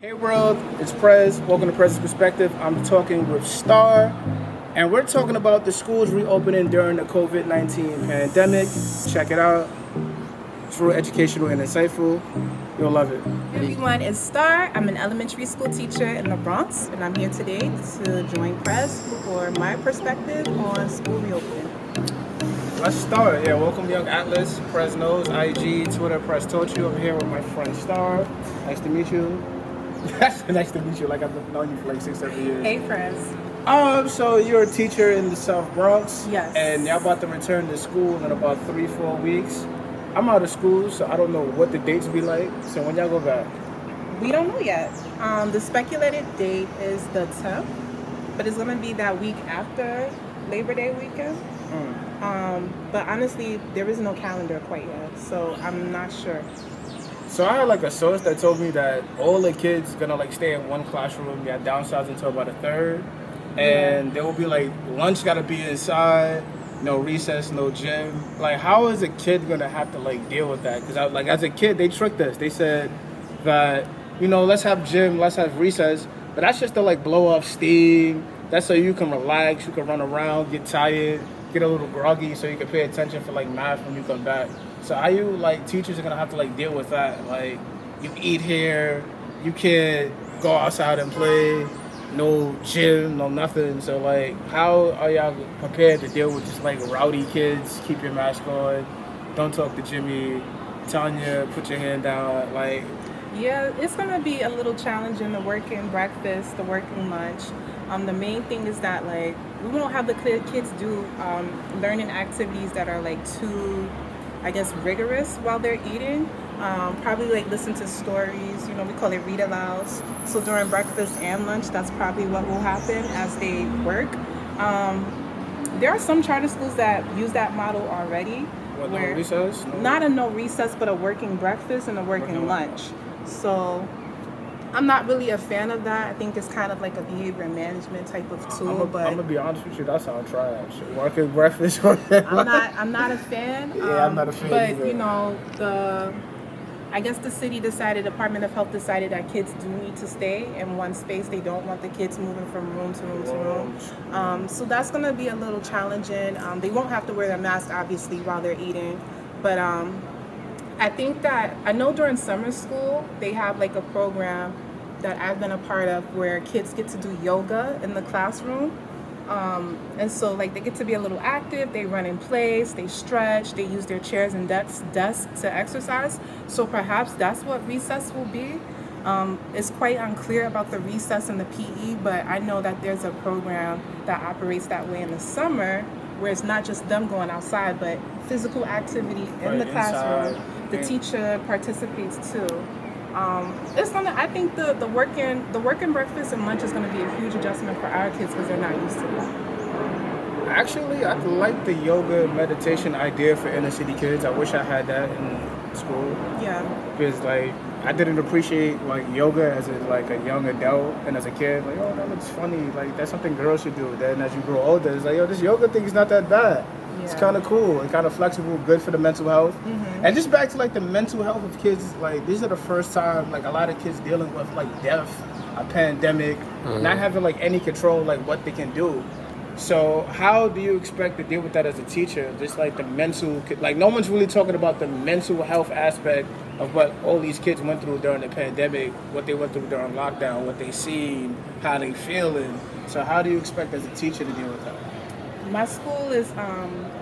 Hey world, it's Prez. Welcome to Prez's Perspective. I'm talking with Star, and we're talking about the schools reopening during the COVID-19 pandemic. Check it out. It's real educational and insightful. You'll love it. Hey everyone, it's Star. I'm an elementary school teacher in the Bronx, and I'm here today to join Prez for my perspective on school reopening. Let's start. Yeah, welcome Young Atlas, Prez knows, IG, Twitter, Prez taught you. I'm here with my friend Star. Nice to meet you. Nice to meet you. Like I've known you for like 6-7 years. Hey Prez. So you're a teacher in the South Bronx. Yes. And y'all about to return to school in about 3-4 weeks. I'm out of school, so I don't know what the dates be like. So when y'all go back? We don't know yet. The speculated date is the 10th, but it's gonna be that week after Labor Day weekend. But honestly, there is no calendar quite yet, so I'm not sure. So I had like a source that told me that all the kids gonna like stay in one classroom, yeah, downsized until about a third, and there will be like lunch gotta be inside, no recess, no gym. Like, how is a kid gonna have to like deal with that? Because like as a kid, they tricked us. They said that let's have gym, let's have recess, but that's just to like blow off steam. That's so you can relax, you can run around, get tired, get a little groggy, so you can pay attention for like math when you come back. So how you like teachers are gonna have to like deal with that? Like you eat here, you can't go outside and play, no gym, no nothing. So like how are y'all prepared to deal with just like rowdy kids? Keep your mask on, don't talk to Jimmy, Tanya, put your hand down. Like Yeah, it's gonna be a little challenging, the working breakfast, the working lunch. The main thing is that like we won't have the kids do learning activities that are like too, I guess, rigorous while they're eating. Probably like listen to stories, we call it read alouds. So during breakfast and lunch, that's probably what will happen as they work. There are some charter schools that use that model already. what, no where recess? No. Not a no recess, but a working breakfast and a working lunch. So I'm not really a fan of that. I think it's kind of like a behavior management type of tool. I'm gonna be honest with you, that sounds trash. Working breakfast. I'm not a fan. Yeah, I'm not a fan But either. I guess the city decided, Department of Health decided that kids do need to stay in one space. They don't want the kids moving from room to room to room. So that's gonna be a little challenging. They won't have to wear their mask obviously while they're eating, but I think that I know during summer school they have like a program that I've been a part of where kids get to do yoga in the classroom. And so like they get to be a little active, they run in place, they stretch, they use their chairs and desks to exercise. So perhaps that's what recess will be. It's quite unclear about the recess and the PE, but I know that there's a program that operates that way in the summer where it's not just them going outside, but physical activity in the classroom. Inside. The teacher participates too. I think the working breakfast and lunch is gonna be a huge adjustment for our kids because they're not used to that. Actually, I like the yoga meditation idea for inner city kids. I wish I had that in school. Yeah. Because like I didn't appreciate like yoga as a young adult and as a kid. Like, oh, that looks funny. Like that's something girls should do. Then as you grow older, it's like, yo, this yoga thing is not that bad. It's kind of cool and kind of flexible, good for the mental health. And just back to like the mental health of kids, like these are the first time like a lot of kids dealing with like death, a pandemic, not having like any control like what they can do. So how do you expect to deal with that as a teacher? Just like the mental, like no one's really talking about the mental health aspect of what all these kids went through during the pandemic, what they went through during lockdown, what they seen, how they feeling. So how do you expect as a teacher to deal with that? My school is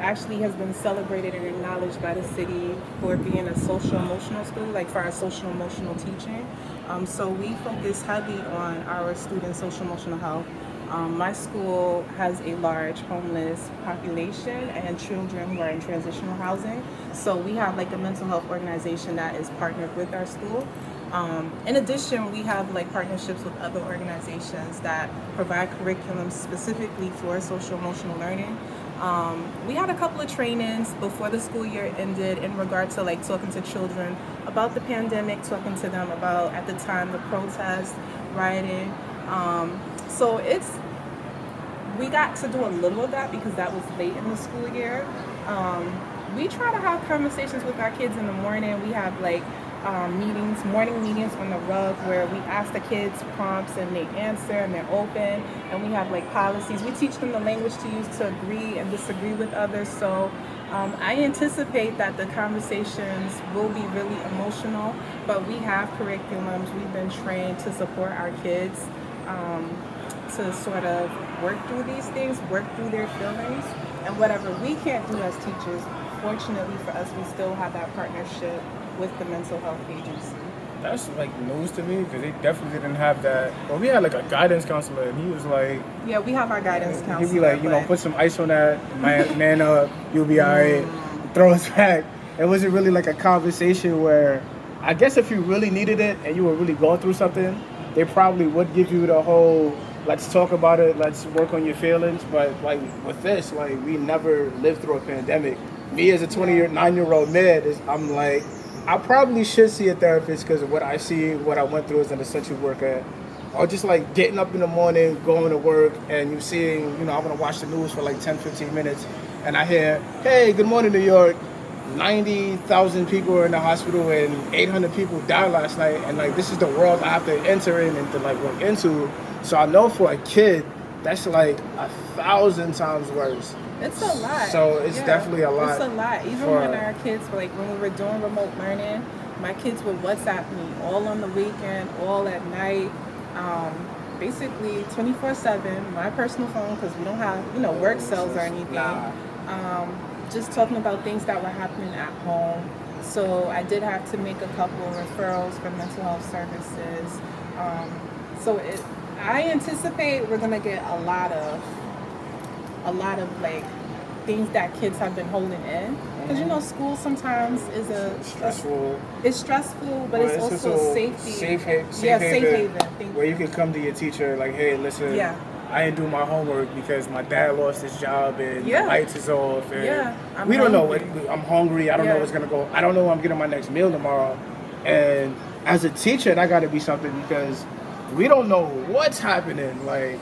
actually has been celebrated and acknowledged by the city for being a social emotional school, like for our social emotional teaching. So we focus heavily on our students' social emotional health. My school has a large homeless population and children who are in transitional housing. So we have like a mental health organization that is partnered with our school. In addition, we have like partnerships with other organizations that provide curriculum specifically for social emotional learning. We had a couple of trainings before the school year ended in regard to like talking to children about the pandemic, talking to them about at the time the protest, rioting. So we got to do a little of that because that was late in the school year. We try to have conversations with our kids in the morning. We have like meetings, morning meetings on the rug where we ask the kids prompts and they answer and they're open. And we have like policies. We teach them the language to use to agree and disagree with others. So I anticipate that the conversations will be really emotional, but we have curriculums. We've been trained to support our kids to sort of work through these things, work through their feelings, and whatever we can't do as teachers, fortunately for us, we still have that partnership with the mental health agency. That's like news to me because they definitely didn't have that. Well, we had like a guidance counselor, and he was like, Yeah, we have our guidance counselor. he'd be like, put some ice on that, man up, you'll be alright. Throw us back. It wasn't really like a conversation where, I guess if you really needed it and you were really going through something, they probably would give you the whole, let's talk about it, let's work on your feelings. But like with this, like we never lived through a pandemic. Me as a 29-year-old man, I'm like, I probably should see a therapist because of what I see, what I went through as an essential worker. Or just like getting up in the morning, going to work, and you seeing, I want to watch the news for like 10, 15 minutes, and I hear, hey, good morning, New York. 90,000 people are in the hospital and 800 people died last night. And like, this is the world I have to enter in and to like work into. So I know for a kid, that's like 1,000 times worse. It's a lot. So it's definitely a lot. It's a lot. Even when our kids were like, when we were doing remote learning, my kids would WhatsApp me all on the weekend, all at night, basically 24/7. My personal phone, because we don't have work cells or anything. Just talking about things that were happening at home. So I did have to make a couple referrals for mental health services. I anticipate we're gonna get a lot of like things that kids have been holding in, because school sometimes is stressful. It's stressful, but it's also safety. Safe haven. Where you can come to your teacher like, hey, listen. Yeah. I didn't do my homework because my dad lost his job and the lights is off. And we don't know what I'm hungry. I don't know what's gonna go. I don't know when I'm getting my next meal tomorrow. And as a teacher, that got to be something because we don't know what's happening. Like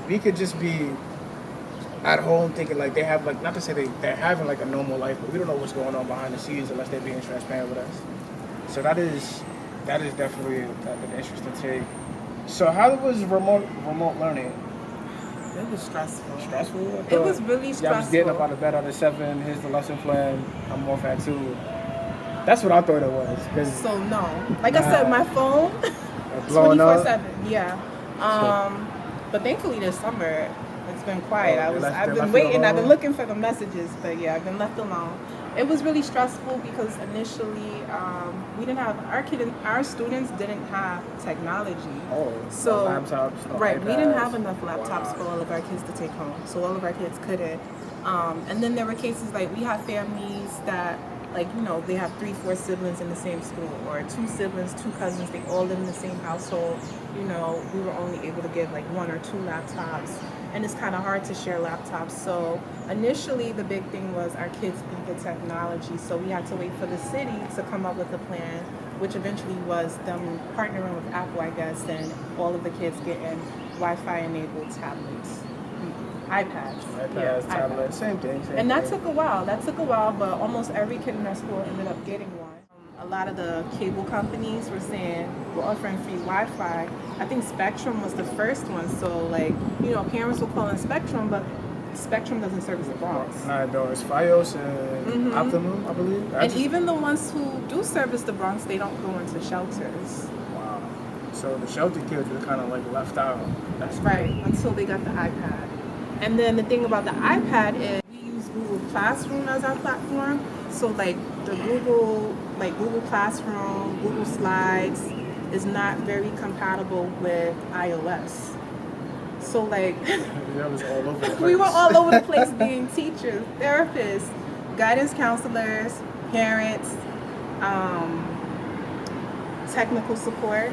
we could just be at home thinking like they have like, not to say they're having like a normal life, but we don't know what's going on behind the scenes unless they're being transparent with us. So that is definitely an interesting take. So how was remote learning? It was stressful. Stressful? It was really stressful. I was getting up out of bed at 7. Here's the lesson plan. I'm off at 2. That's what I thought it was. So no, like I said, my phone 24/7. Yeah. But thankfully this summer it's been quiet. I've been waiting. I've been looking for the messages, but yeah, I've been left alone. It was really stressful because initially we didn't have our students didn't have technology. So no laptops, no right, iPads. we didn't have enough laptops for all of our kids to take home. So all of our kids couldn't. And then there were cases like we have families that they have 3-4 siblings in the same school, or 2 siblings, 2 cousins, they all live in the same household. We were only able to give like 1 or 2 laptops, and it's kind of hard to share laptops. So initially the big thing was our kids didn't get technology, so we had to wait for the city to come up with a plan, which eventually was them partnering with Apple, I guess, and all of the kids getting Wi-Fi enabled tablets. iPads, tablets, same thing. And that took a while, but almost every kid in our school ended up getting one. A lot of the cable companies were saying we're offering free Wi-Fi. I think Spectrum was the first one, so parents were calling Spectrum, but Spectrum doesn't service the Bronx. No, it's Fios and Optimum, I believe. And even the ones who do service the Bronx, they don't go into shelters. Wow. So the shelter kids were kind of like left out. That's right, until they got the iPad. And then the thing about the iPad is we use Google Classroom as our platform. So like the Google Classroom, Google Slides is not very compatible with iOS. So like was all over the place. We were all over the place being teachers, therapists, guidance counselors, parents, technical support.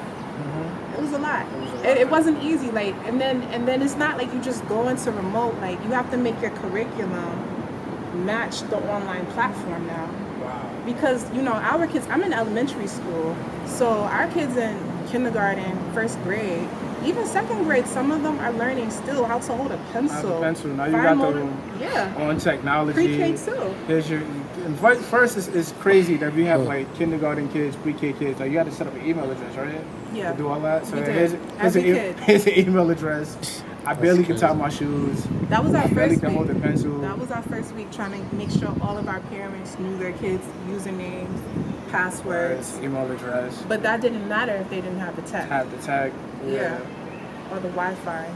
It was a lot. It wasn't easy. And then it's not like you just go into remote. Like you have to make your curriculum match the online platform now. Wow. Because our kids. I'm in elementary school, so our kids in kindergarten, 1st grade, even second grade, some of them are learning still how to hold a pencil. Now you got yeah. on technology. Pre-K too. Here's your first is crazy that we have like kindergarten kids, pre-K kids. Like you got to set up an email address, right? Yeah. To do all that. So We here's did. here's an email address. I barely can tie my shoes. That was our I barely first can hold a week. pencil. That was our first week trying to make sure all of our parents knew their kids' usernames, passwords, email address. But that didn't matter if they didn't have the tech. Yeah. Or the Wi-Fi.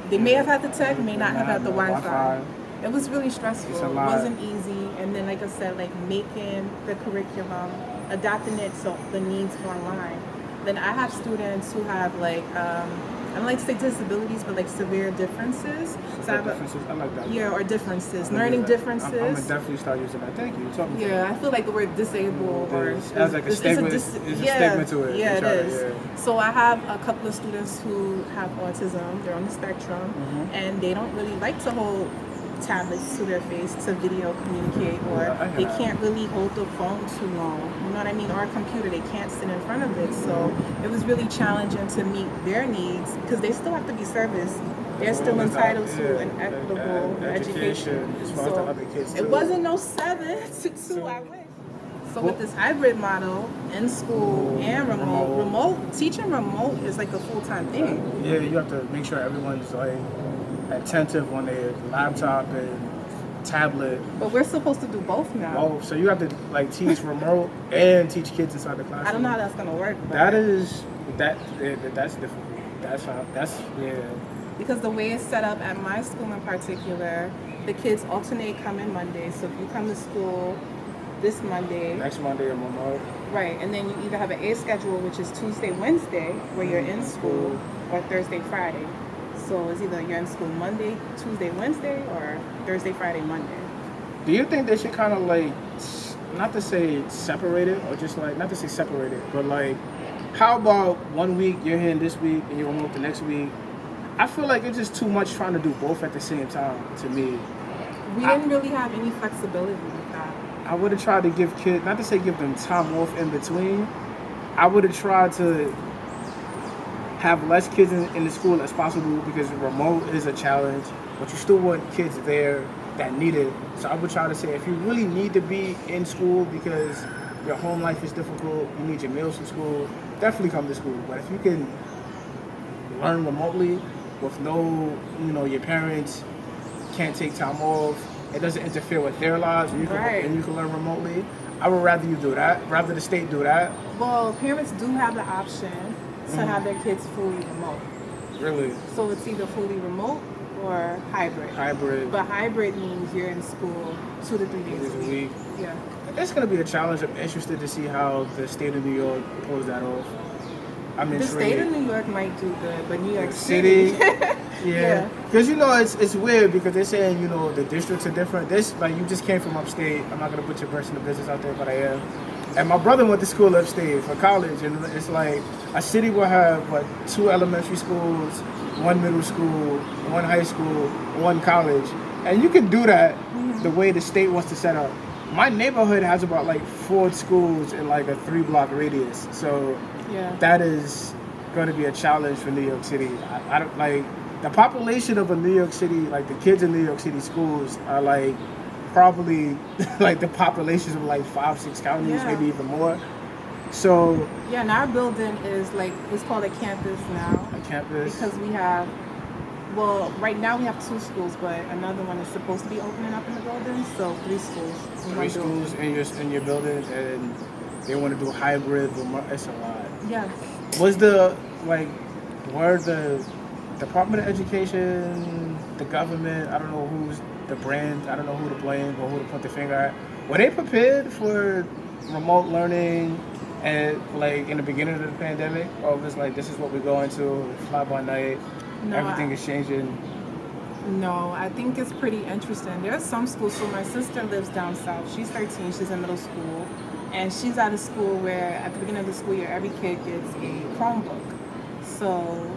They may have had the tech, may not have had the Wi-Fi. It was really stressful. It wasn't easy. And then, like I said, like making the curriculum, adapting it to the needs online. Then I have students who have like, I don't like to say disabilities, but like severe differences. I like that. Yeah, or differences, learning differences. I'm gonna definitely start using that. Thank you. Yeah, I feel like the word disabled has like a stigma. There's a stigma to it. Yeah, it is. So I have a couple of students who have autism. They're on the spectrum, and they don't really like to hold tablets to their face to video communicate, or they can't really hold the phone too long. You know what I mean? Or a computer, they can't sit in front of it. So it was really challenging to meet their needs because they still have to be serviced. They're still entitled to an equitable education. So it wasn't no 7 to 2, I wish. So with this hybrid model, in school and remote teaching remote is like a full-time thing. Yeah, you have to make sure everyone's like attentive on their laptop and tablet. But we're supposed to do both now. Oh, so you have to like teach remote and teach kids inside the classroom. I don't know how that's gonna work. That's difficult. That's Because the way it's set up at my school in particular, the kids alternate coming Monday. So if you come to school this Monday, next Monday I'm remote. Right, and then you either have an A schedule, which is Tuesday, Wednesday, where you're in school, or Thursday, Friday. So it's either you're in school Monday, Tuesday, Wednesday, or Thursday, Friday, Monday. Do you think they should kind of like, not to say separate it, or just like, not to say separate it, but like, how about 1 week you're here this week and you're remote the next week? I feel like it's just too much trying to do both at the same time to me. We didn't really have any flexibility with that. I would have tried to give kids, not to say give them time off in between, I would have tried to have less kids in the school as possible because remote is a challenge, but you still want kids there that need it. So I would try to say if you really need to be in school because your home life is difficult, you need your meals from school, definitely come to school. But if you can learn remotely with no, your parents can't take time off, it doesn't interfere with their lives, and you can learn remotely, I would rather you do that, rather the state do that. Well, parents do have the option to have their kids fully remote. Really? So it's either fully remote or hybrid. Hybrid. But hybrid means you're in school 2 to 3 days a week. Yeah. It's going to be a challenge. I'm interested to see how the state of New York pulls that off. The state of New York might do good, but New York City. Yeah. Because, it's weird because they're saying, the districts are different. You just came from upstate. I'm not going to put your personal business out there, but I am. And my brother went to school upstate for college, and it's like a city will have 2 elementary schools, 1 middle school, 1 high school, 1 college, and you can do that the way the state wants to set up. My neighborhood has about 4 schools in a 3-block radius, so that is going to be a challenge for New York City. I don't the population of a New York City, the kids in New York City schools are probably the populations of 5-6 counties, maybe even more. So and our building is it's called a campus now. A campus because we have right now we have 2 schools, but another one is supposed to be opening up in the building. So 3 schools. 3 schools in your building, and they want to do hybrid. It's a lot. Yeah. Was the where the Department of Education, the government, I don't know who's the brand, I don't know who to blame or who to put the finger at. Were they prepared for remote learning and in the beginning of the pandemic? Or was this is what we're going to, fly by night, everything is changing? No, I think it's pretty interesting. There are some schools, so my sister lives down south. She's 13, she's in middle school. And she's at a school where at the beginning of the school year, every kid gets a Chromebook. So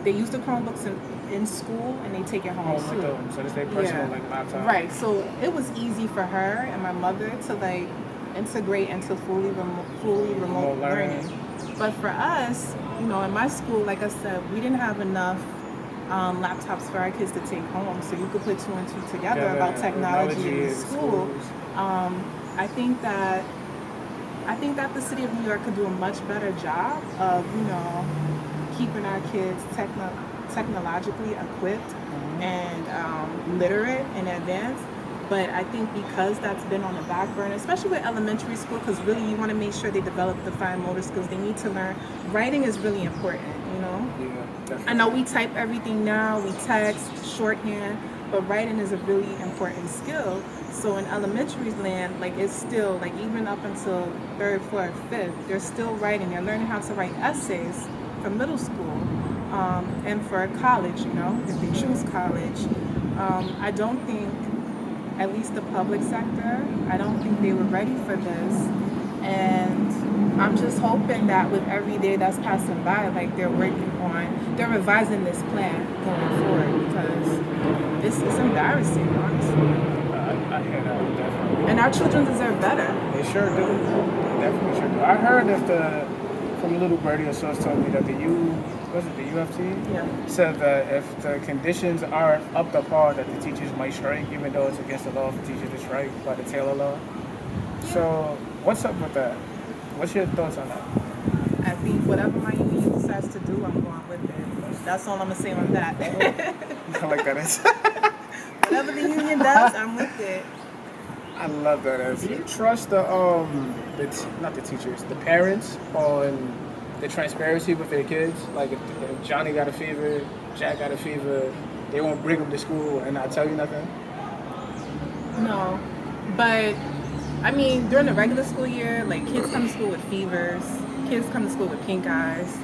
they use the Chromebooks in school and they take it home too. So it's their personal laptop. Right. So it was easy for her and my mother to integrate into fully remote learning. But for us, in my school, like I said, we didn't have enough laptops for our kids to take home, so you could put two and two together about technology in school. I think that the city of New York could do a much better job of, keeping our kids technologically equipped and literate and advanced. But I think because that's been on the back burner, especially with elementary school, because really you want to make sure they develop the fine motor skills. They need to learn. Writing is really important, Yeah, definitely. I know we type everything now, we text, shorthand, but writing is a really important skill. So in elementary land, like it's still, like even up until 3rd, 4th, 5th, they're still writing. They're learning how to write essays for middle school and for college, if they choose college. I don't think, at least the public sector, I don't think they were ready for this. And I'm just hoping that with every day that's passing by, like they're revising this plan going forward, because it's embarrassing, honestly. I hear that, definitely. And our children deserve better. They sure do. They definitely sure do. I heard that from a little birdie or source told me that the UFT? Yeah. Said that if the conditions are up to par, that the teachers might strike, even though it's against the law for teachers to strike by the Taylor law. So, what's up with that? What's your thoughts on that? I think whatever my union decides to do, I'm going with it. That's all I'm going to say on that. I like that answer. Whatever the union does, I'm with it. I love that answer. Do you trust not the teachers, the parents on the transparency with their kids? Like if Johnny got a fever, Jack got a fever, they won't bring him to school and not tell you nothing? No, but I mean, during the regular school year, like kids come to school with fevers, kids come to school with pink eyes.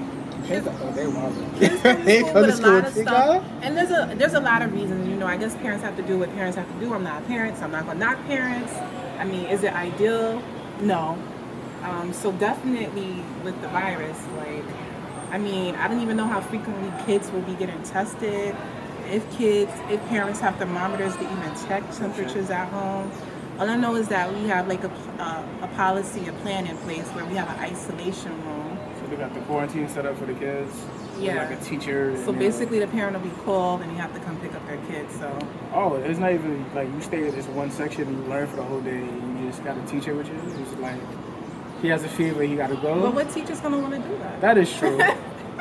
Kids come to They come to school with pink eyes? And there's a lot of reasons, I guess parents have to do what parents have to do. I'm not a parent, so I'm not going to knock parents. I mean, is it ideal? No. So definitely with the virus, I don't even know how frequently kids will be getting tested. If parents have thermometers to even check temperatures at home. All I know is that we have like a policy, a plan in place where we have an isolation room. So they got the quarantine set up for the kids? Yeah. Like a teacher? So basically the parent will be called and you have to come pick up their kids, so. Oh, it's not even like you stay in this one section and you learn for the whole day and you just got a teacher with you? It's like, he has a fever, he got to go? But what teacher's going to want to do that? That is true.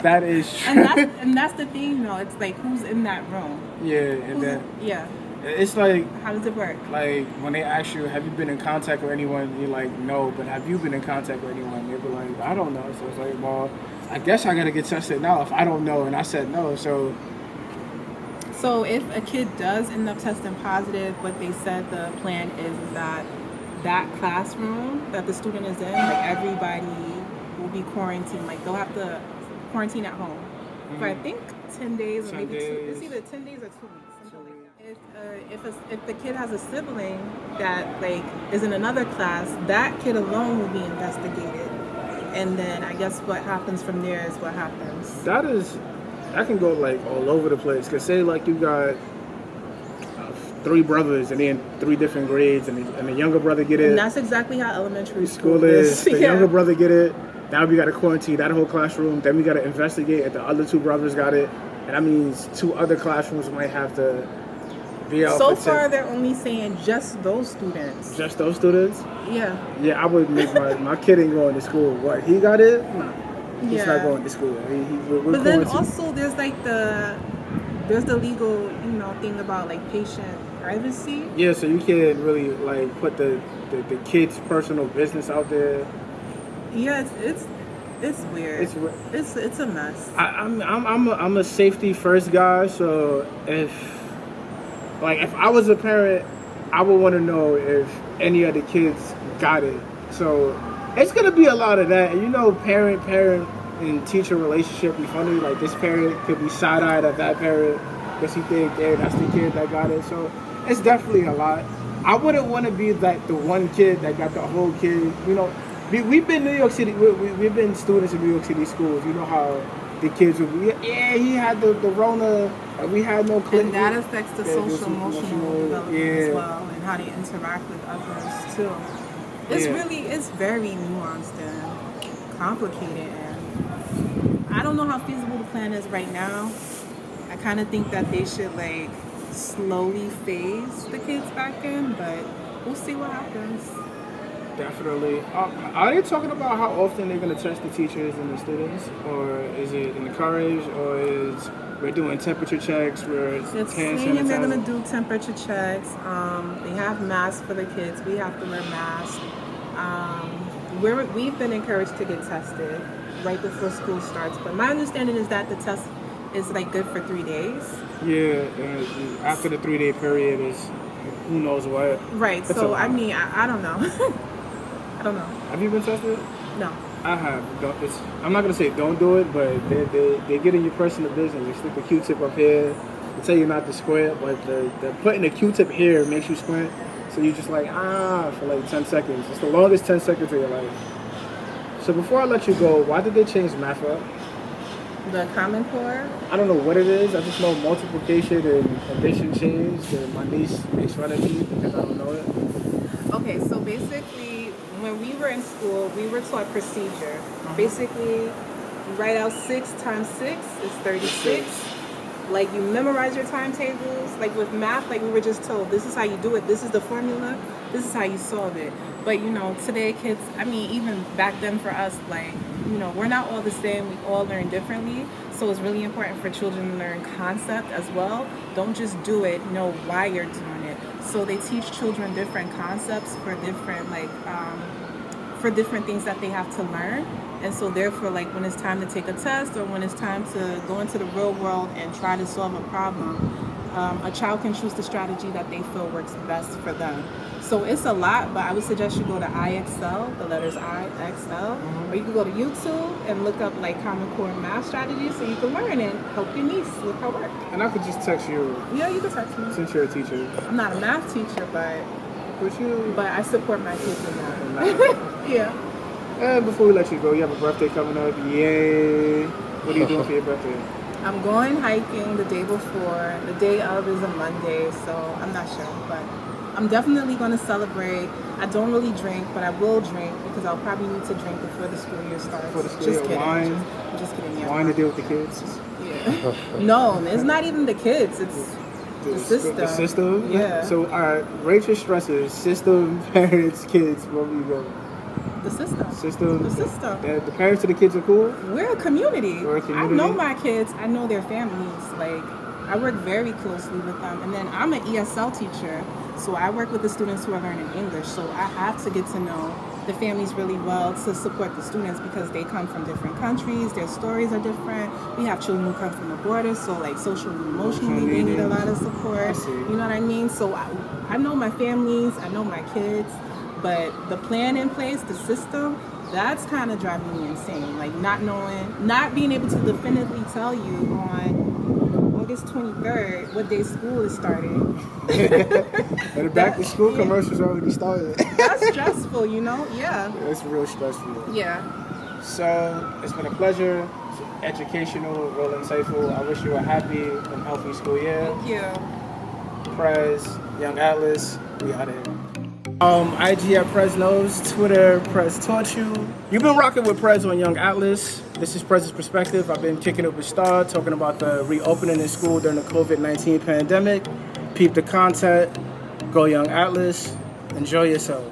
That is true. And that's the thing, though. It's like, who's in that room? Yeah, yeah. It's like... How does it work? Like, when they ask you, have you been in contact with anyone? You're like, no, but have you been in contact with anyone? They'll be like, I don't know. So it's like, well, I guess I got to get tested now if I don't know. And I said no, so... So if a kid does end up testing positive, what they said the plan is that classroom that the student is in, like everybody will be quarantined. Like they'll have to quarantine at home for I think 10 days or maybe 2. It's either 10 days or 2 weeks, something like that. If the kid has a sibling that like is in another class, that kid alone will be investigated, and then I guess what happens from there is what happens. That can go like all over the place. Cause say like you got 3 brothers and then 3 different grades, and the younger brother get it. And that's exactly how elementary school is. The younger brother get it. Now we got to quarantine that whole classroom. Then we got to investigate if the other 2 brothers got it, and that means 2 other classrooms might have to be out. So far, they're only saying just those students. Just those students? Yeah. Yeah, I would make my kid ain't going to school. What, he got it? Nah, he's not going to school. We're but then also there's like the legal thing about like patient privacy. Yeah, so you can't really like put the kid's personal business out there. Yeah, it's weird. It's a mess. I'm a safety first guy, so if I was a parent, I would want to know if any of the kids got it. So it's gonna be a lot of that, and parent and teacher relationship be funny. Like this parent could be side-eyed at that parent because he think, hey, that's the kid that got it. So it's definitely a lot. I wouldn't want to be like the one kid that got the whole kid. We've been New York City. We've been students in New York City schools. You know how the kids would be. Yeah, he had the Rona. We had no clinic. And that affects the social emotional development as well, and how they interact with others too. It's very nuanced and complicated, and I don't know how feasible the plan is right now. I kind of think that they should like slowly phase the kids back in, but we'll see what happens. Definitely. Are they talking about how often they're going to test the teachers and the students? Or is it encouraged? Or is we're doing temperature checks? We're It's saying they're going to do temperature checks. They have masks for the kids. We have to wear masks. We've been encouraged to get tested right before school starts. But my understanding is that the test is like good for 3 days. Yeah, and after the 3-day period is who knows what. Right. So, I mean, I don't know. I don't know. Have you been tested? No. I have. I'm not gonna say don't do it, but they get in your personal business. They stick a Q-tip up here. They tell you not to squint, but the putting a Q-tip here makes you squint. So you just like for like 10 seconds. It's the longest 10 seconds of your life. So before I let you go, why did they change math up? The Common Core? I don't know what it is. I just know multiplication and addition changed, and my niece makes fun of me because I don't know it. Okay, so basically, when we were in school, we were taught procedure. Basically, you write out 6 times 6 is 36. Like, you memorize your timetables. Like, with math, like, we were just told, this is how you do it. This is the formula. This is how you solve it. But, you know, today kids, I mean, even back then for us, like, you know, we're not all the same. We all learn differently. So it's really important for children to learn concept as well. Don't just do it, know why you're doing it. So they teach children different concepts for different, like, for different things that they have to learn. And so therefore, like, when it's time to take a test or when it's time to go into the real world and try to solve a problem, a child can choose the strategy that they feel works best for them. So it's a lot, but I would suggest you go to IXL, the letters IXL, or you can go to YouTube and look up like Common Core math strategies so you can learn and help your niece with her work. And I could just text you. Yeah, you can text me. Since you're a teacher. I'm not a math teacher, but I support my kids in that. Yeah. And before we let you go, you have a birthday coming up. Yay! What are you doing for your birthday? I'm going hiking the day before. The day of is a Monday, so I'm not sure, but I'm definitely going to celebrate. I don't really drink, but I will drink because I'll probably need to drink before the school year starts. Before the school just year, kidding. wine. Just kidding. Yeah. Wine to deal with the kids. Yeah. No, it's not even the kids. It's the system. The system. Yeah. So, rate your stresses: system, parents, kids. Where we go? The system. System. The system. The parents of the kids are cool. We're a community. We're a community. I know my kids. I know their families. Like, I work very closely with them. And then I'm an ESL teacher, so I work with the students who are learning English. So I have to get to know the families really well to support the students because they come from different countries. Their stories are different. We have children who come from the border, so like socially and emotionally, they need a lot of support. You know what I mean? So I know my families. I know my kids. But the plan in place, the system, that's kind of driving me insane. Like not being able to definitively tell you on August 23rd what day school is starting. And the back to school commercials already started. That's stressful, you know? Yeah. It's real stressful. Yeah. So it's been a pleasure. It's educational, real insightful. I wish you a happy and healthy school year. Thank you. Prez, Young Atlas, we out here. IG at Prez Knows, Twitter, Prez Taught You. You've been rocking with Prez on Young Atlas. This is Prez's Perspective. I've been kicking it with Star, talking about the reopening in school during the COVID-19 pandemic. Peep the content, go Young Atlas, enjoy yourself.